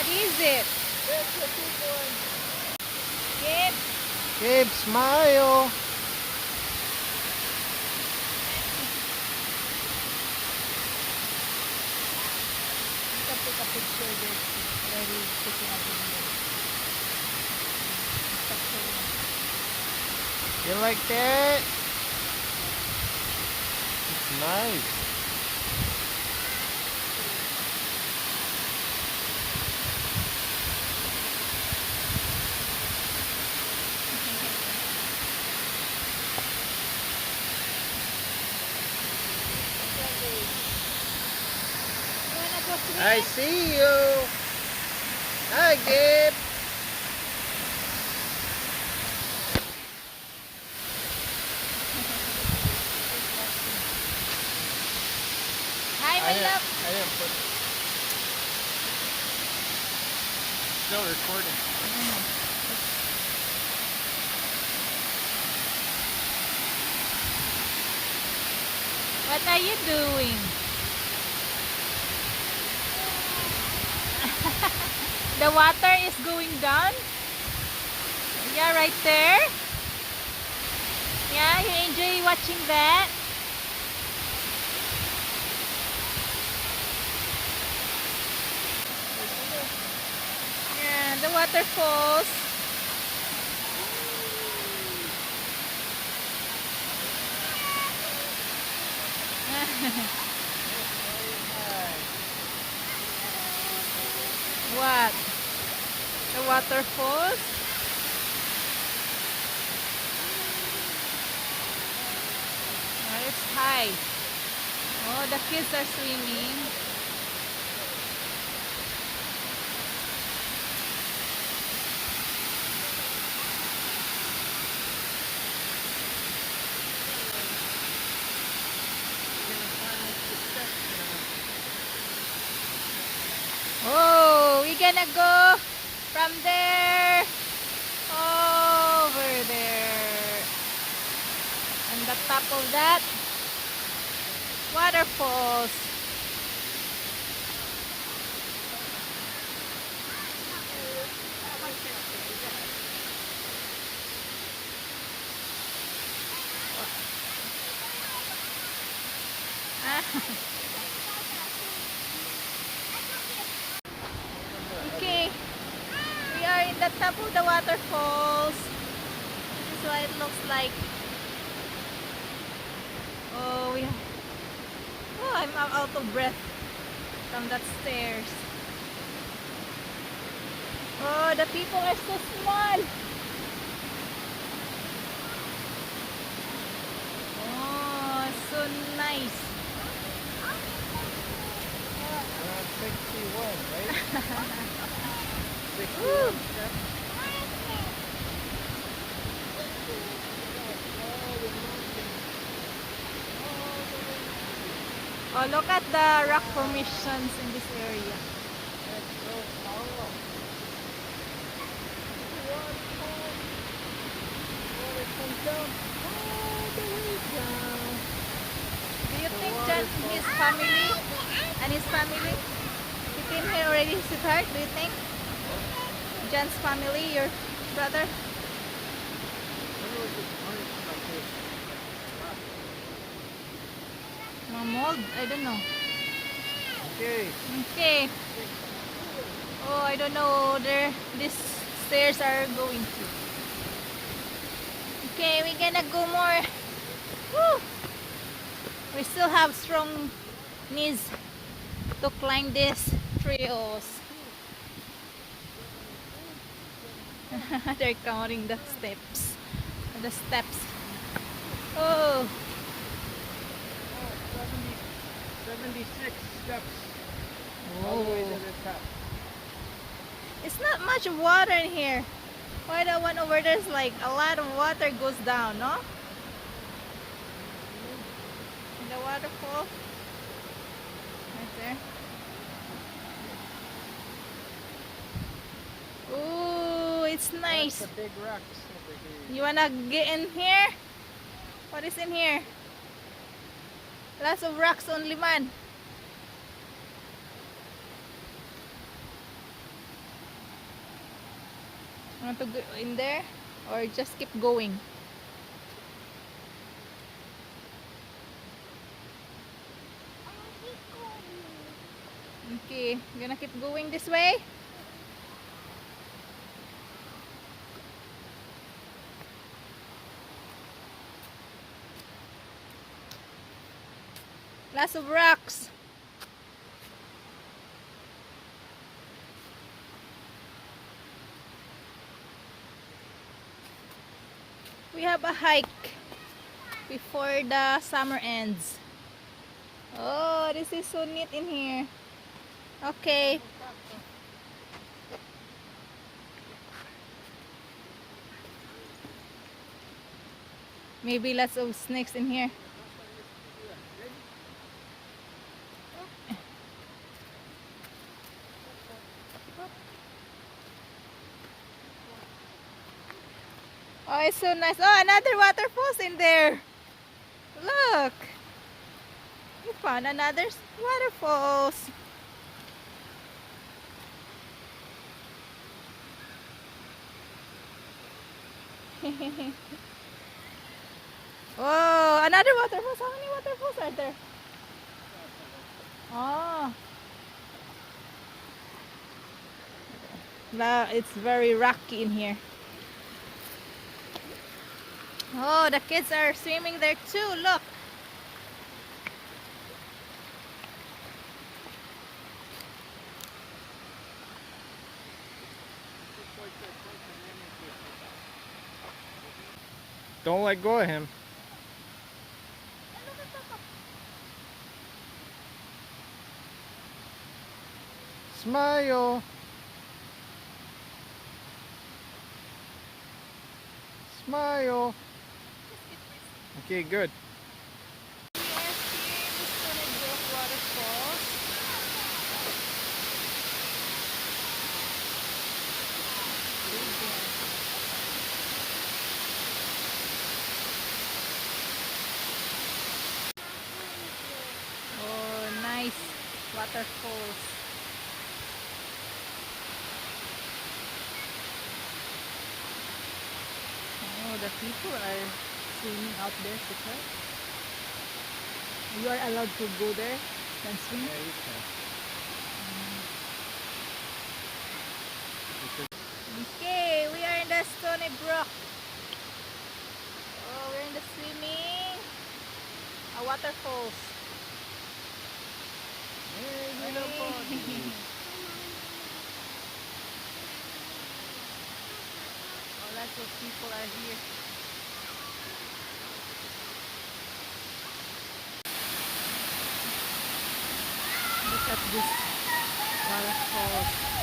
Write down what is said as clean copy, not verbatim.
What is it? That's a big one. Gabe? Gabe, smile. You can take a picture this already taking a video. You like that? It's nice. You wanna go swim? I see you. Hi, Gabe. Hi, my love. I didn't put. Still recording. What are you doing? The water is going down? Yeah, right there. Yeah, you enjoy watching that? Yeah, the waterfalls. What? The waterfalls? Oh, it's high. Oh, the kids are swimming. Oh, we're gonna go from there over there. On the top of that waterfalls. Okay, we are in the top of the waterfalls. This is what it looks like. Oh, I'm out of breath from that stairs. Oh, the people are so small. Oh, so nice. Around 61, right? 61 Woo. steps. Oh, look at the rock formations in this area. That's so tall. Water comes down all the way down. Do you think John, his family, and his family, he came here already, sweetheart? Do you think? John's family, your brother? Mold? I don't know. Okay. Okay. Oh, I don't know where these stairs are going to. Okay, we're gonna go more. Woo! We still have strong knees to climb these trails. They're counting the steps. The steps. Oh. 76 steps all the way to the top. It's not much water in here. Why the one over there is like a lot of water goes down, no? In the waterfall. Right there. Ooh, it's nice. That's the big rocks over here. You wanna get in here? What is in here? Lots of rocks only, man. Want to go in there or just keep going? Okay, gonna keep going this way. Lots of rocks. We have a hike before the summer ends. Oh, this is so neat in here. Okay. Maybe lots of snakes in here. Oh, it's so nice. Oh, another waterfalls in there. Look. We found another waterfalls. Oh, another waterfalls. How many waterfalls are there? Oh. It's very rocky in here. Oh, the kids are swimming there too. Look. Don't let go of him. Smile. Smile. Okay, good. We are here in the Stony Brook waterfalls. Oh, nice waterfalls. Oh, the people are swimming out there, Peter. You are allowed to go there and swim. Yeah, you can. Okay, we are in the Stony Brook. Oh, we're in the swimming. Waterfalls. Hey, little body. Oh, lots of people are here. Look at this waterfalls.